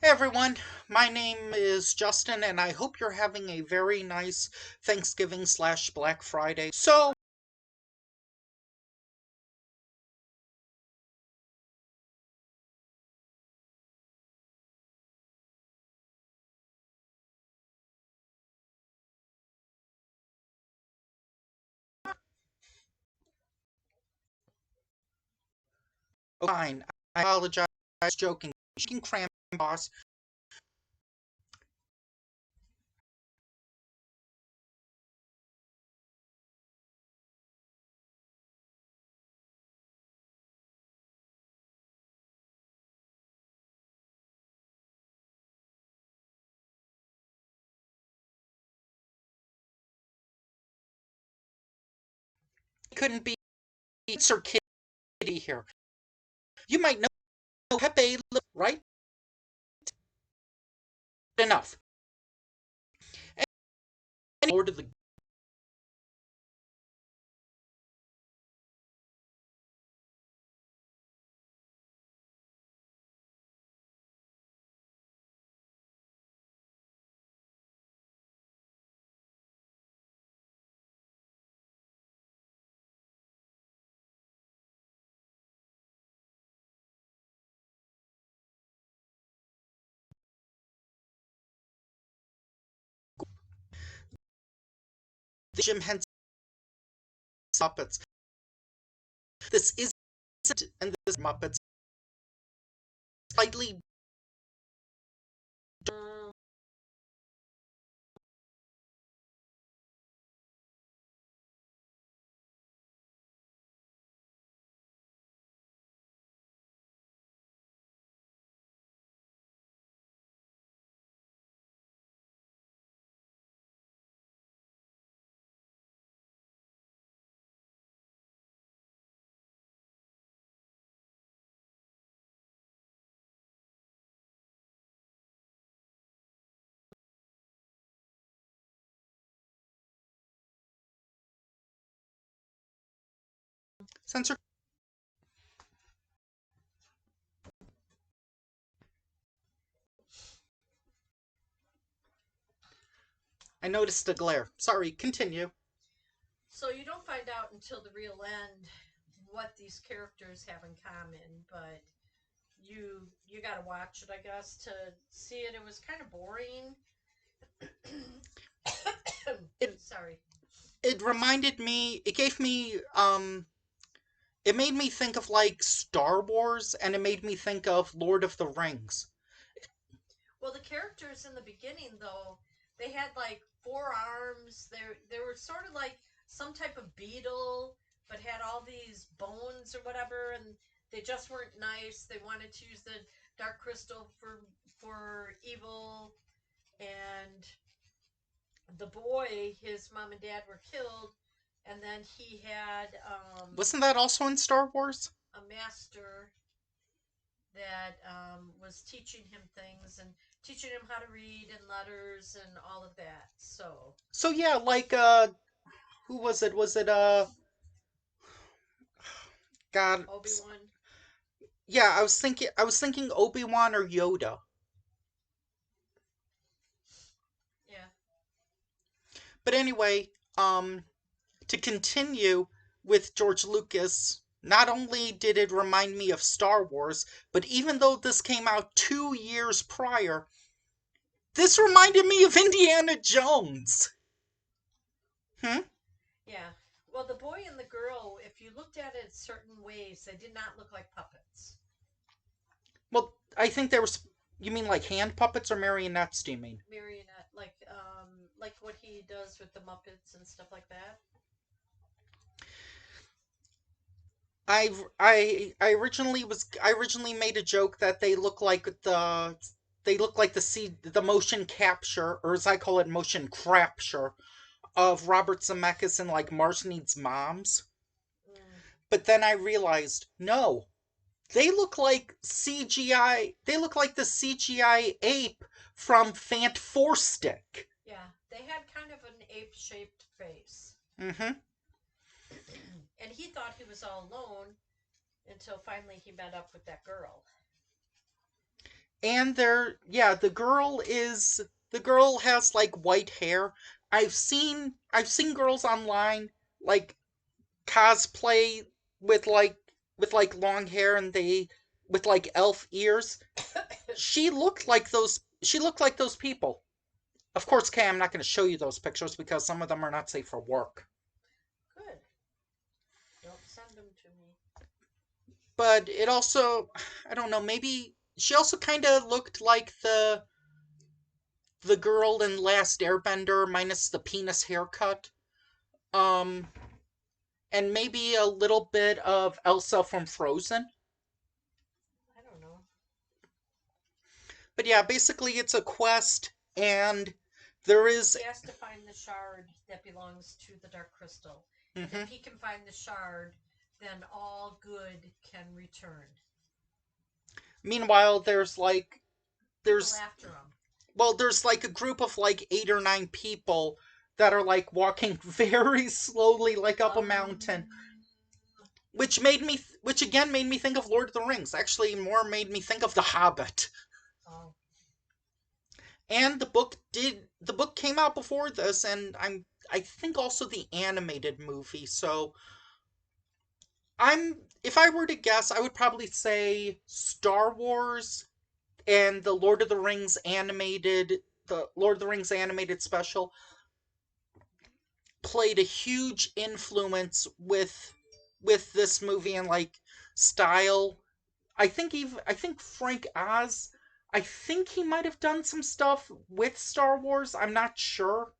Hey everyone, my name is Justin, and I hope you're having a very nice Thanksgiving slash Black Friday. So, fine, I apologize, joking. Shaking cram boss couldn't be Sir Kitty here. You might know Pepe, right? Enough. And Lord of the Jim Henson Muppets. This isn't, and this Muppets slightly. Censor. I noticed a glare. Sorry, continue. So you don't find out until the real end what these characters have in common, but you got to watch it, I guess, to see it. It was kind of boring. It Sorry. it reminded me. It gave me it made me think of like Star Wars, and it made me think of Lord of the Rings. Well, the characters in the beginning, though, they had like four arms. They were sort of like some type of beetle, but had all these bones or whatever, and they just weren't nice. They wanted to use the dark crystal for evil, and the boy, his mom and dad were killed, and then he had Wasn't that also in Star Wars? a master that was teaching him things and teaching him how to read and letters and all of that. So So yeah, like who was it? Was it God? Obi Wan, Yeah, I was thinking Obi-Wan or Yoda. yeah. But anyway, to continue with George Lucas, not only did it remind me of Star Wars, but even though this came out 2 years prior, this reminded me of Indiana Jones. Hmm? Yeah. Well, the boy and the girl, if you looked at it certain ways, they did not look like puppets. Well, I think there was. You mean like hand puppets or marionettes? Do you mean? Marionette, like what he does with the Muppets and stuff like that. I originally made a joke that they look like the motion capture, or as I call it, motion crapture of Robert Zemeckis in like Mars Needs Moms. Mm. But then I realized no, they look like CGI. They look like the CGI ape from Fant Four Stick. Yeah, they had kind of an ape-shaped face, Mm-hmm. and he thought he was all alone until finally he met up with that girl. And yeah, the girl has like white hair. I've seen girls online like cosplay with like with like long hair and they with like elf ears. She looked like those people. Of course, Kay, I'm not going to show you those pictures because some of them are not safe for work. Good. Don't send them to me. But it also, I don't know, maybe she also kind of looked like the girl in Last Airbender minus the penis haircut. Um, and maybe a little bit of Elsa from Frozen. I don't know. But yeah, basically it's a quest, and there is. He has to find the shard that belongs to the Dark Crystal. And Mhm. if he can find the shard, then all good can return. Meanwhile, People there's after him. there's like a group of like 8 or 9 people that are like walking very slowly, like up a mountain, which again made me think of Lord of the Rings. Actually, more made me think of The Hobbit. Oh, And the book came out before this, and I think also the animated movie. So I'm if I were to guess, I would probably say Star Wars and the Lord of the Rings animated special played a huge influence with this movie and like style. I think Frank Oz, I think he might have done some stuff with Star Wars. I'm not sure.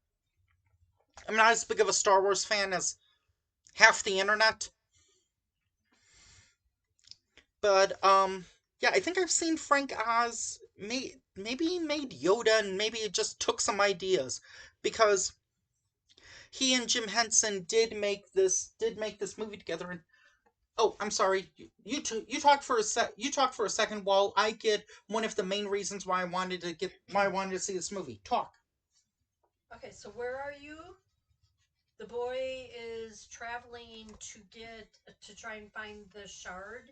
I'm not as big of a Star Wars fan as half the internet, but yeah, I think I've seen Frank Oz maybe he made Yoda and maybe it just took some ideas because he and Jim Henson did make this movie together. And oh, I'm sorry, you talk for you talk for a second while I get one of the main reasons why I wanted to see this movie. Talk. okay. So where are you? The boy is traveling to try and find the shard,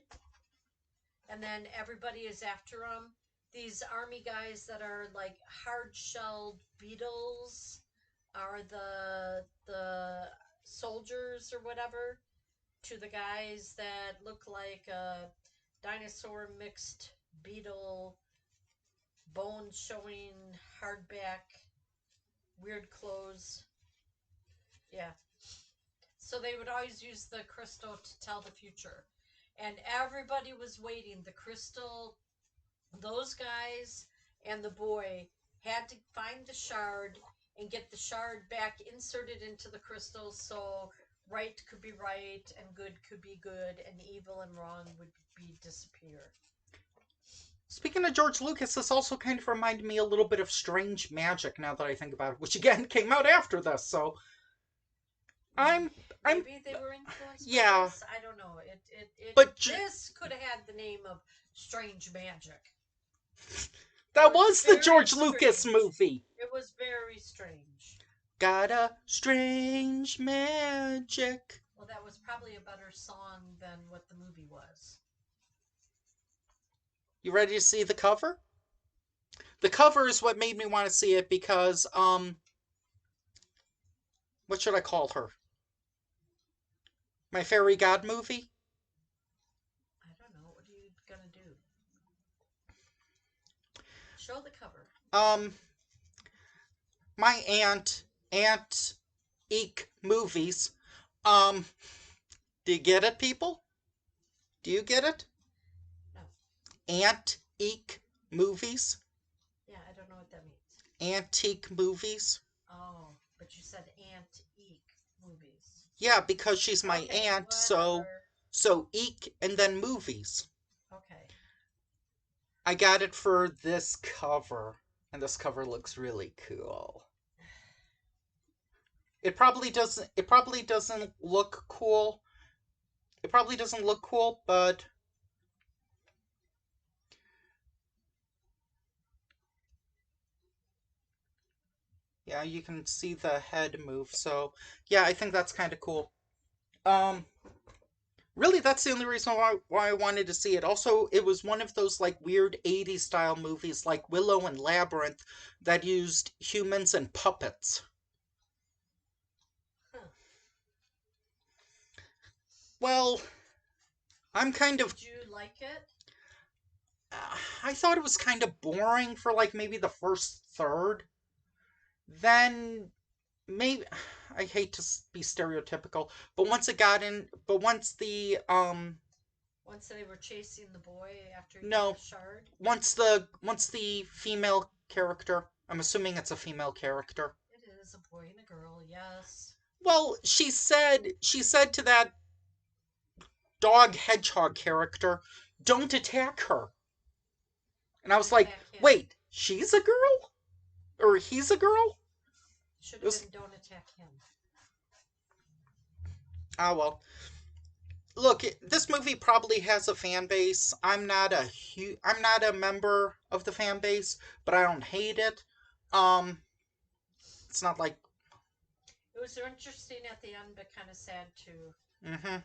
and then everybody is after him. These army guys that are like hard-shelled beetles are the soldiers or whatever to the guys that look like a dinosaur mixed beetle, bones showing, hardback, weird clothes. Yeah. So they would always use the crystal to tell the future. And everybody was waiting. The crystal, those guys and the boy had to find the shard and get the shard back inserted into the crystal so right could be right and good could be good and evil and wrong would be disappear. Speaking of George Lucas, this also kind of reminded me a little bit of Strange Magic now that I think about it, which again came out after this. So I'm I'm Maybe they were influenced by yeah, this. I don't know. but This could have had the name of Strange Magic. It that was was the very George Lucas strange. movie. It was very strange. Got a strange magic. Well, that was probably a better song than what the movie was. You ready to see the cover? The cover is what made me want to see it because what should I call her? My fairy god movie? I don't know. What are you gonna do? Show the cover. Um my Aunt Eek movies. Um do you get it, people? Do you get it? No. Aunt Eek movies? Yeah, I don't know what that means. Antique movies? Oh, but you said antique movies. Yeah, because she's my Okay, aunt, whatever. so Eek and then movies. Okay. I got it for this cover, and this cover looks really cool. It probably doesn't look cool. It probably doesn't look cool, but yeah, you can see the head move. So, yeah, I think that's kind of cool. Um Really, that's the only reason why I wanted to see it. Also, it was one of those like weird 80s style movies like Willow and Labyrinth that used humans and puppets. Huh. Well, I'm kind of Did you like it? I thought it was kind of boring for like maybe the first third. Then maybe I hate to be stereotypical, but once Once they were chasing the boy after he got no, the shard? once the female character, I'm assuming it's a female character. It is a boy and a girl, yes. Well, she said to that dog hedgehog character, "Don't attack her." And I Don't was like, attack him. "Wait, she's a girl or he's a girl?" Should It have was been don't attack him. well. Look, this movie probably has a fan base. I'm not a member of the fan base, but I don't hate it. Um, it's not like, It was interesting at the end, but kind of sad too. mm-hmm.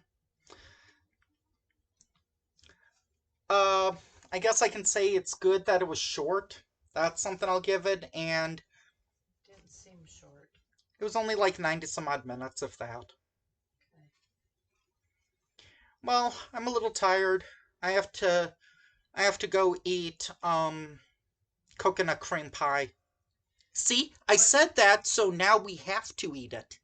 Uh, I guess I can say it's good that it was short. That's something I'll give it, and Didn't seem short. it was only like 90 some odd minutes, if that. Okay. Well, I'm a little tired. I have to, I have to go eat, coconut cream pie. See, I But said that, so now we have to eat it.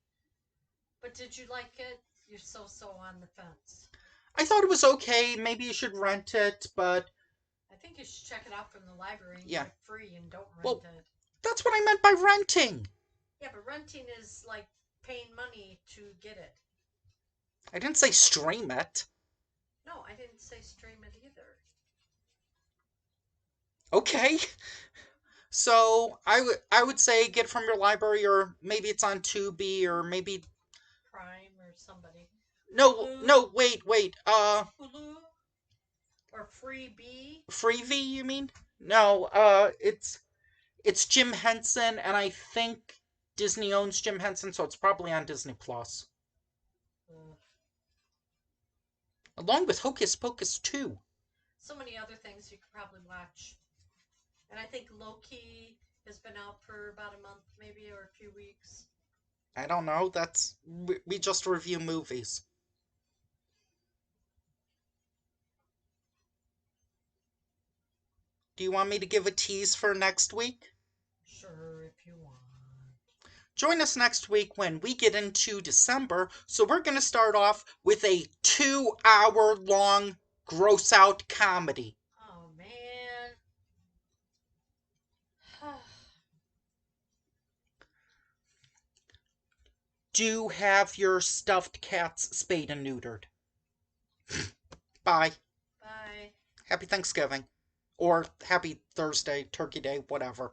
but did you like it? You're so on the fence. I thought it was okay. Maybe you should rent it, but I think you should check it out from the library and get yeah. it free and don't rent Well, it. that's what I meant by renting. Yeah, but renting is like paying money to get it. I didn't say stream it. No, I didn't say stream it either. Okay. So I would say get from your library, or maybe it's on Tubi, or maybe Prime or somebody. no, Hulu, no, wait. Hulu, or Freebie. Freevee, you mean? No, it's Jim Henson, and I think Disney owns Jim Henson, so it's probably on Disney Plus, Ugh. along with Hocus Pocus 2. So many other things you could probably watch. And I think Loki has been out for about a month, maybe, or a few weeks. I don't know. We just review movies. Do you want me to give a tease for next week? Sure, if you want. Join us next week when we get into December. So we're going to start off with a 2 hour long gross out comedy. Oh, man. Do have your stuffed cats spayed and neutered. Bye. Bye. Happy Thanksgiving. Or happy Thursday, Turkey Day, whatever.